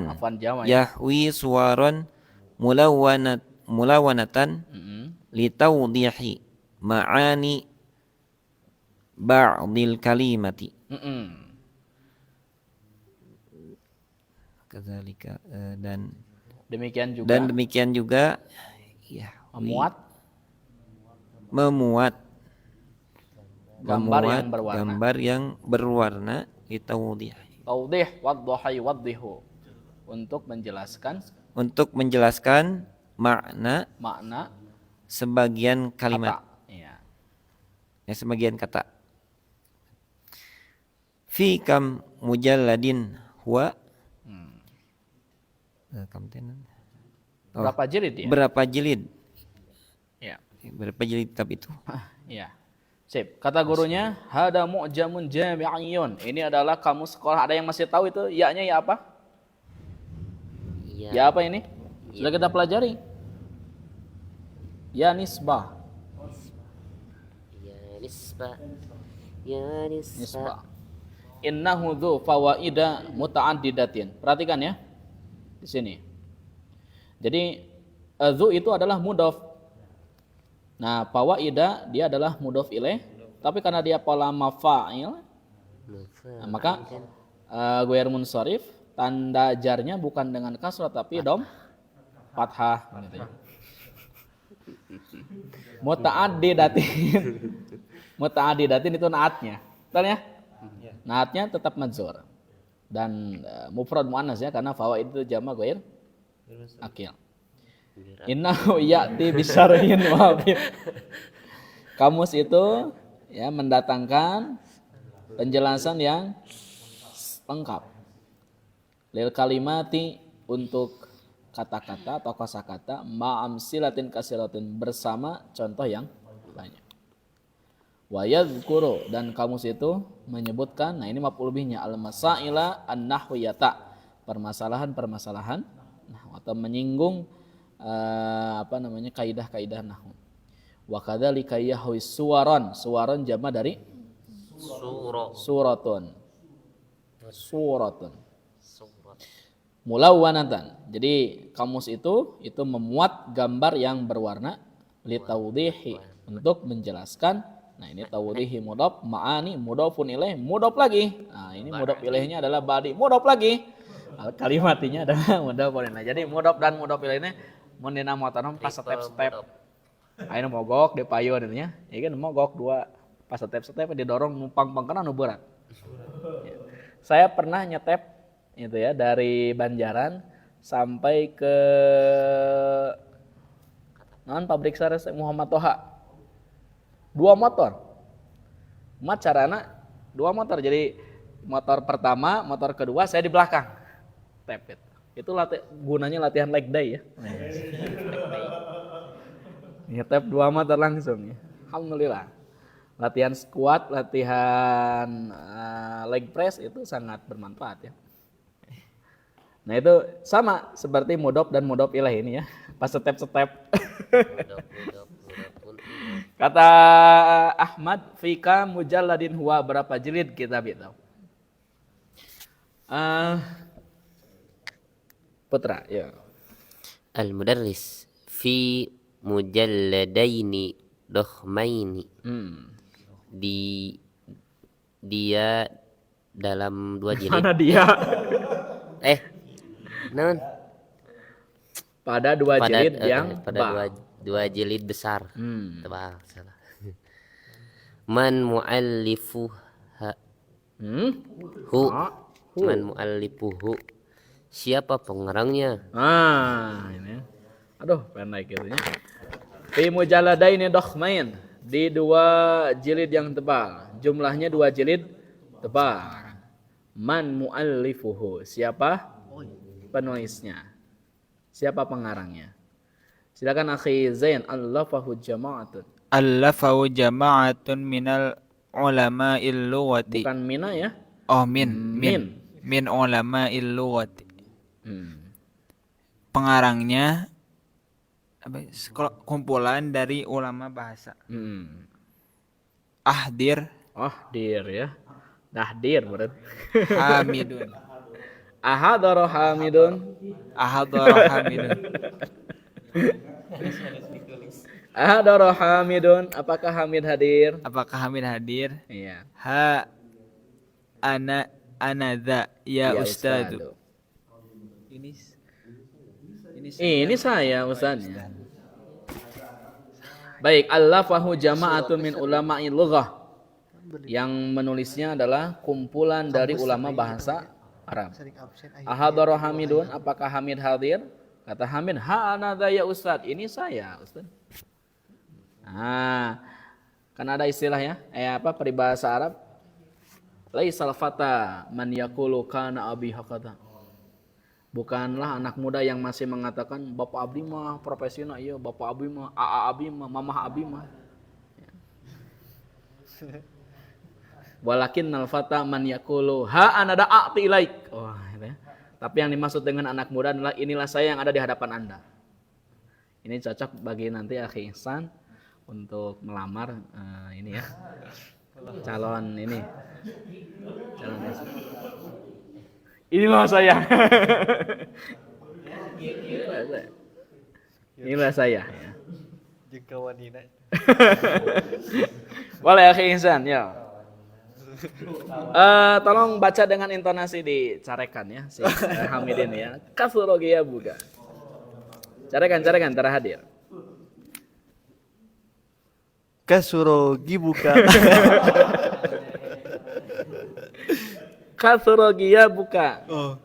A: Afwan jama ya.
D: yahwi suwaron mulawanatan litawdihi ma'ani ba'dil kalimati. Kadzalika dan demikian juga ya, memuat gambar yang berwarna litawdih
A: untuk
D: menjelaskan makna sebagian
A: kata.
D: kalimat.
A: Iya.
D: Sebagian kata. Fi kam mujalladin huwa
A: Berapa jilid ya?
D: Berapa jilid?
A: Ya.
D: Berapa jilid kitab itu?
A: Iya. Sip. Kata gurunya, hada mu'jamun jami'iyun. Ini adalah kamus sekolah. Ada yang masih tahu itu ya-nya ya apa? Ya apa ini? Sudah kita pelajari. Ya nisbah.
E: Ya nisbah.
A: Innahu dzu fawaida muta'addidatin. Perhatikan ya. Di sini. Jadi dzu itu adalah mudhof. Nah, fawaida dia adalah mudhof ilaih, tapi karena dia pola mafa'il, nah, maka ghair munsharif, tanda jarnya bukan dengan kasrah tapi dom fathah gitu ya. Muta'addidatin itu naatnya. Betul ya? Naatnya tetap madzhur. Dan mufrad muannas ya, karena fawaid itu jamak ghair akil. Innahu ya'ti bisyarhin wafin. Kamus itu ya mendatangkan penjelasan yang lengkap. Lil kalimati untuk kata-kata atau kosakata ma'amsilatin kasiratin bersama contoh yang banyak. Wa yadhkuru dan kamus itu menyebutkan, nah ini maf'ul bihnya al-masaila an-nahwiyata, permasalahan-permasalahan atau menyinggung kaidah-kaidah nahwu. Wa kadzalika yahwi suwaron jama dari suratun. Mulawwanatan. Jadi kamus itu memuat gambar yang berwarna litawdihi, untuk menjelaskan. Nah, ini tawdihi mudhaf, ma'ani mudhafun ilaih, mudhaf lagi. Nah, ini mudhaf ilaihnya adalah badi, mudhaf lagi. Kalimatinya adalah mudhafun ilaih. Jadi mudhaf dan mudhaf ilaihnya mun dina motorna pas step-step. Ayeuna mogok di payun nya. Ieu kan mogok dua pas step-step didorong numpang pangkana nu berat. Saya pernah nyetep itu ya dari Banjaran sampai ke pabrik sare Muhammad Toha. 2 motor. Carana 2 motor. Jadi motor pertama, motor kedua saya di belakang. Tepet. Itu gunanya latihan leg day ya. Ngetep 2 motor langsung ya. Alhamdulillah. Latihan squat, latihan leg press itu sangat bermanfaat ya. Nah itu sama seperti mudhof dan mudhof ilaih ini ya. Pas step-step. Kata Ahmad, fika mujalladin huwa, berapa jilid kitab itu? Putra, ya.
E: Al-mudarris fi mujalladaini dokhmaini. Dia dalam 2 jilid.
A: Mana dia?
E: Non,
A: Pada 2 jilid yang
E: pada dua jilid besar. Tebal, salah. Man muallifuha. Man muallifuhu. Siapa pengarangnya?
A: Ini. Aduh, pendek gitu ya. Fi mujalladaini dokhmain, di 2 jilid yang tebal. Jumlahnya 2 jilid tebal. Man muallifuhu, siapa penulisnya? Siapa pengarangnya? Silakan akhi Zain, allafahu jama'atun.
F: Allafahu jama'atun minal ulama'il lughati.
A: Bukan mina ya?
F: Oh, min ulama'il lughati. Pengarangnya kumpulan dari ulama bahasa. Ahdir.
A: Oh, dir ya. Dahdir berarti.
F: Hamidun.
A: Ahadara Hamidun. Ahadara Hamidun. Apakah Hamid hadir? Iya.
F: Anadha ya ustadu.
A: Ini saya ustaznya. Baik, allafahu jama'atun min ulama'i lughah. Yang menulisnya adalah kumpulan dari ulama bahasa Arab. Ahadara Hamidun, apakah Hamid hadir? Kata Hamid, anadha ya ustaz. Ini saya, ustaz. Kan ada istilah ya, peribahasa Arab. Laisal fata man yaqulu kana abi hakata. Bukanlah anak muda yang masih mengatakan bapak abdi mah profesional, iya bapak abdi mah, aa abdi mah, mamah abdi mah. Walakin nal fata man yaqulu anada a'ti ilaik. Oh, gitu ya. Tapi yang dimaksud dengan anak muda adalah inilah saya yang ada di hadapan Anda. Ini cocok bagi nanti akhi Ihsan untuk melamar ini ya. Calon ini. Calon Ihsan. Inilah saya. Inilah saya. Ya.
G: Jika wanita.
A: Boleh akhi Ihsan, ya. Tolong baca dengan intonasi dicarekan ya si Hamid ini ya. Kasurogia buka. Carekan terhadir.
G: Kasurogi buka.
A: Kasurogia buka.
G: Oh.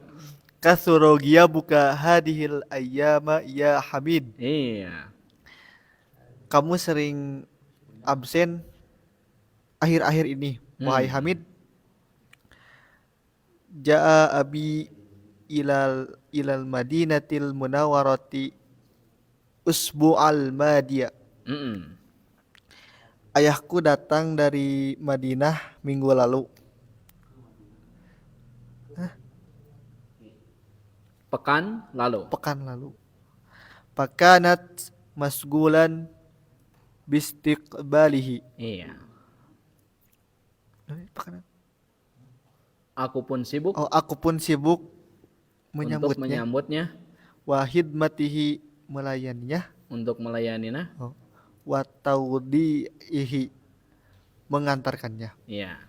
G: Kasurogia buka hadihil ayyama ya Hamid.
A: Iya.
G: Kamu sering absen akhir-akhir ini, wahai Hamid. Ja'a abi ilal madinatil munawwarati usbu'al madiyah. Ayahku datang dari Madinah minggu lalu.
A: Pekan lalu.
G: Pakanat masgulan bistiqbalihi.
A: Iya.
G: Pakanat.
A: Aku pun sibuk.
G: Oh, aku pun sibuk
A: untuk menyambutnya.
G: Wahidmatihi melayaninya.
A: Untuk melayaninya.
G: Oh. Wa taudihi mengantarkannya.
A: Iya.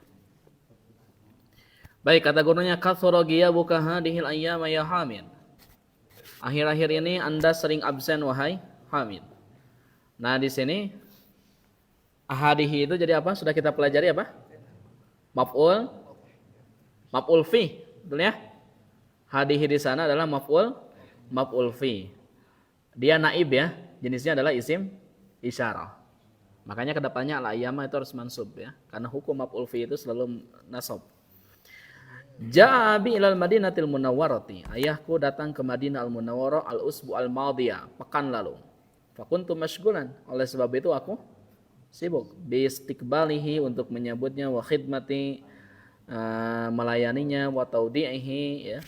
A: Baik, kata gurunya katsorogia buka hadhil ayyama ya Hamid. Akhir-akhir ini Anda sering absen wahai Hamid. Nah, di sini ahadihi itu jadi apa? Sudah kita pelajari apa? Maf'ul fi, betul ya? Hadihi di sana adalah maf'ul fi. Dia naib ya, jenisnya adalah isim isyarah. Makanya kedepannya al-ayyama itu harus mansub ya, karena hukum maf'ul fi itu selalu nasab. Ja'a bi ilal Madinatil Munawwarati. Ayahku datang ke Madinah al-Munawwarah al-usbu al-madiyah, pekan lalu. Fakuntu masygulan. Oleh sebab itu aku sibuk bi istiqbalihi untuk menyambutnya, wa khidmati melayaninya, wa taudi'ihi ya.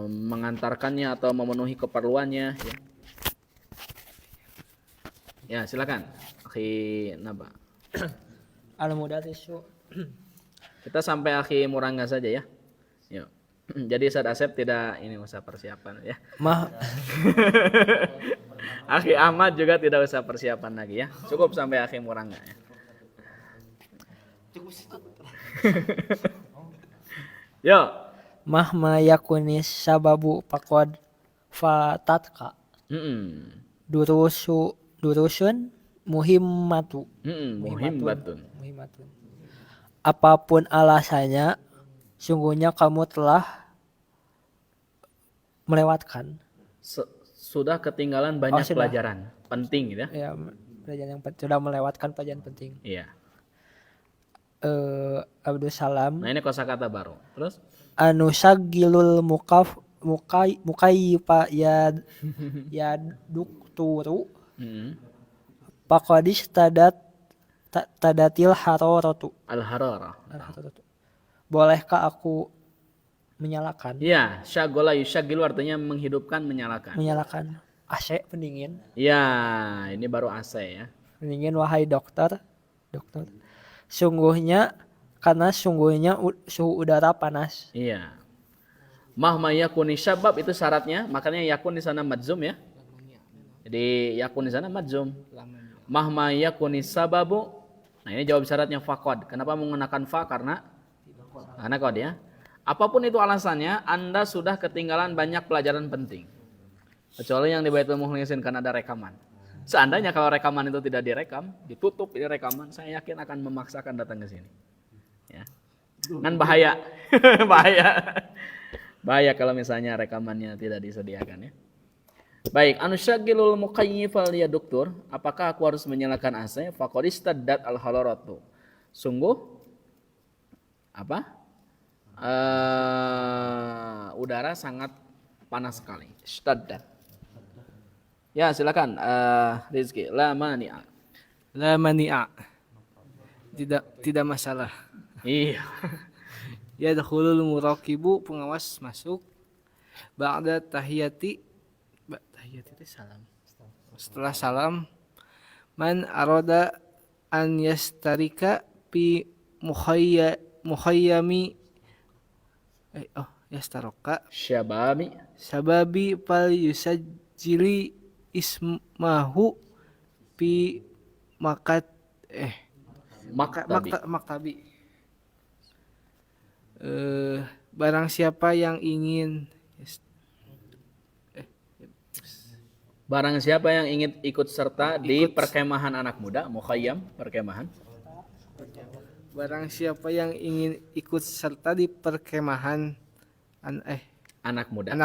A: mengantarkannya atau memenuhi keperluannya ya. Ya, silakan. Akhi Naba.
H: Al-mudarrisu
A: Kita sampai Akhi Murangga saja ya. Yuk. Jadi Ustaz Asep tidak ini usah persiapan ya.
H: mah
A: Akhi Ahmad juga tidak usah persiapan lagi ya. Cukup sampai Akhi Murangga ya. Yo,
H: mahma yakunis sababu faqad fatatka durusun muhimmatu
A: muhimmatun.
H: muhimmatun. Apapun alasannya, sungguhnya kamu telah melewatkan.
A: Sudah ketinggalan banyak
H: sudah.
A: pelajaran penting gitu ya.
H: Ya, pelajaran yang sudah melewatkan pelajaran penting.
A: Iya.
H: Abdul Salam.
A: Nah, ini kosakata baru. Terus
H: Anu sagilul mukayyifa ya dukturu faqadis tadatil hararatu.
A: al-hararah.
H: Bolehkah aku menyalakan?
A: Iya, syagola yusyagilu artinya menghidupkan, menyalakan.
H: Menyalakan AC pendingin.
A: Iya, ini baru AC ya.
H: Pendingin wahai dokter. Sungguhnya suhu udara panas.
A: Iya. Mahma yakuni syabab itu syaratnya, makanya yakun di sana madzum ya. Jadi yakun di sana madzum. Mahma yakuni sababu. Nah, ini jawab syaratnya faqad. Kenapa menggunakan fa? Karena qad ya. Apapun itu alasannya, Anda sudah ketinggalan banyak pelajaran penting. Kecuali yang di Baitul Mukhlisin karena ada rekaman. Seandainya kalau rekaman itu tidak direkam, ditutup ini rekaman, saya yakin akan memaksakan datang ke sini. Ya. Kan bahaya. Bahaya kalau misalnya rekamannya tidak disediakan ya. Baik, anusyagilul muqayyifal ya dokter, apakah aku harus menyalakan AC? Faqad istaddat al hararatu. Sungguh apa? Udara sangat panas sekali. Istaddat. Ya, silakan Rizky. La mani'a.
I: La mani'a. Tidak masalah.
A: Iya.
I: Yadkhulul muraqibu, pengawas masuk. Ba'da tahiyati itu salam. Setelah salam, man arada an yastarika fi mukhayyami yastaroka syababi fal yusajjili ismahu fi maktabi. Barang siapa yang ingin
A: ikut serta di perkemahan anak muda, mukhayyam, perkemahan.
I: Barang siapa yang ingin ikut serta di perkemahan
A: anak muda,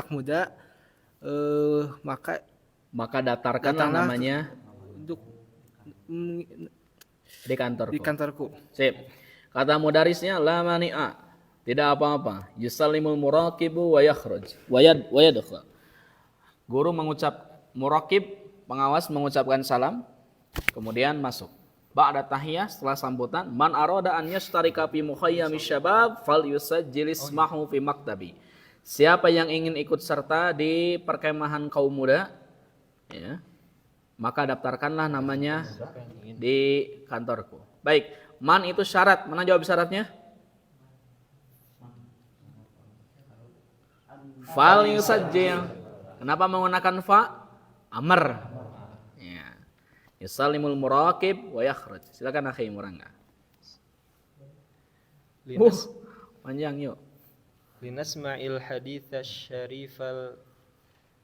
A: maka datarkanlah namanya
I: untuk
A: di kantorku. Sip. Kata mudarisnya la mani'a, tidak apa-apa. Yusallimul muraqibu wa yakhruj wa yadkhul. Guru muraqib, pengawas mengucapkan salam, kemudian masuk. Ba'da tahiyah, setelah sambutan, man arada an yashtarika fi mukhayyami syabab falyusajjil ismahu fi maktabi. Siapa yang ingin ikut serta di perkemahan kaum muda, ya, maka daftarkanlah namanya di kantorku. Baik, man itu syarat. Mana jawab syaratnya? Falyusajjil. Kenapa menggunakan fa? Amr. Ya. Yusallimul muraqib wa yakhruj. Silakan akhi Murangga. Panjang yuk.
J: Linasma'il haditha syarifal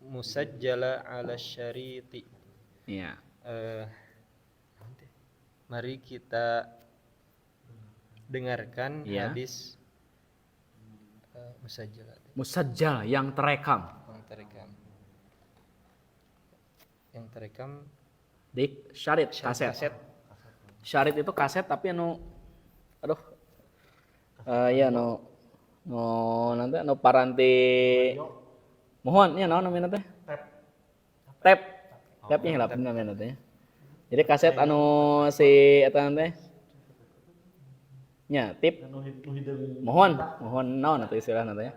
J: musajjala ala syariti.
A: Iya.
J: Mari kita dengarkan hadis
A: musajjal yang terekam.
J: Yang terekam
A: Di syarit, kaset. Syarit itu kaset tapi nanti paranti mohon ya namanya teh tapnya lah namanya teh. Jadi kaset si eta teh nya tip mohon naon atuh istilahna teh.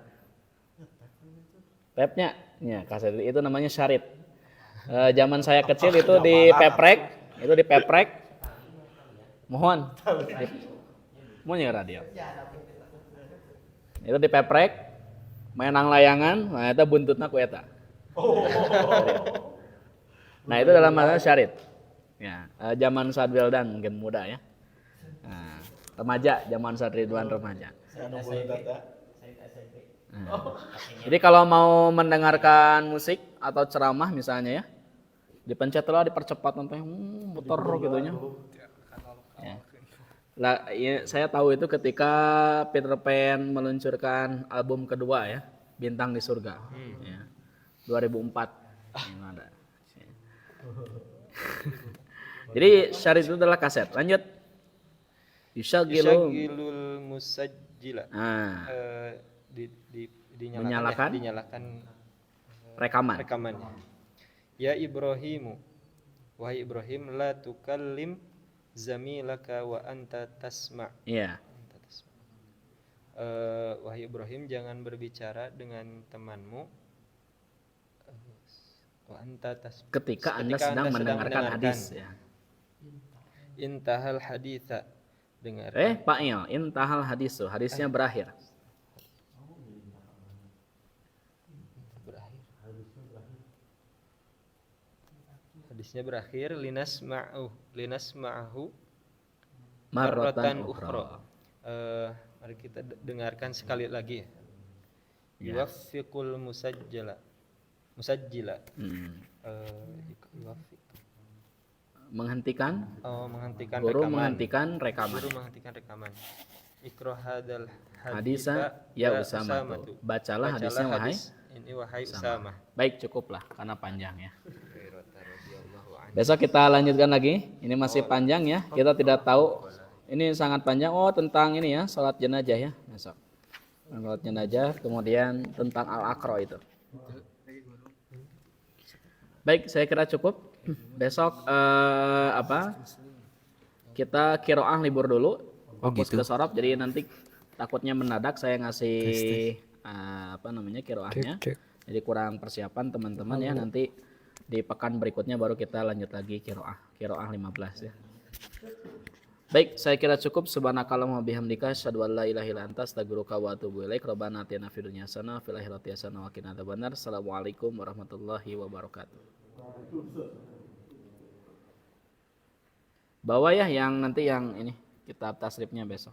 A: Tapenya, ya kaset itu namanya syarit. Zaman saya kecil itu dipeprek. Mohon. Mau radio. Itu dipeprek, menang layangan, nah itu buntutna ku eta. Nah itu dalam bahasa syarit. Ya, zaman saat Wildan mungkin muda ya. Nah, remaja, zaman saat Ridwan remaja. Nah, jadi kalau mau mendengarkan musik atau ceramah misalnya ya, dipencet lah, dipercepat sampai muter gitunya. Ya. Lah, ya, saya tahu itu ketika Peter Pan meluncurkan album kedua ya, Bintang di Surga. Ya. 2004 yang ada. Jadi syarit itu adalah kaset. Lanjut.
J: Yushagilul musajjila.
A: Menyalakan rekaman.
J: Rekamannya. Ya Ibrahimu, wahai Ibrahim, la tukallim zamilaka wa anta tasma'.
A: Iya.
J: Wahai Ibrahim, jangan berbicara dengan temanmu wa anta tasma'.
A: Ketika Anda sedang mendengarkan hadis ya.
J: Intahal haditha, dengar.
A: Pak Il, intahal hadis, hadisnya berakhir.
J: Hadisnya berakhir, linasma'ahu
A: Marratan
J: ukhra. Mari kita dengarkan sekali lagi ya. Yuwaffiqul musajjila.
A: Menghentikan
J: guru
A: menghentikan rekaman.
J: Ikra hadal
A: Hadisa ya Usamatu. Bacalah hadisnya wahai
J: Usamah.
A: Baik, cukuplah karena panjang ya. Besok kita lanjutkan lagi. Ini masih panjang ya. Kita tidak tahu. Ini sangat panjang. Oh, tentang ini ya, salat jenazah ya besok. Salat jenazah, kemudian tentang al-aqra itu. Baik, saya kira cukup. Besok kita qiraah libur dulu. Fokus ke sorab. Jadi nanti takutnya mendadak saya ngasih qiraahnya. Jadi kurang persiapan teman-teman ya. Nanti di pekan berikutnya baru kita lanjut lagi qiraah 15 ya. Baik, saya kira cukup. Subhanakallahumma bihamdika asyhadu an la ilaha illa anta astaghfiruka wa atubu ilaik. Rabbana atina fid dunya hasanah wa fil akhirati hasanah wa qina adzabannar. Assalamualaikum warahmatullahi wabarakatuh. Bawa ya yang nanti yang ini kitab tasrifnya besok.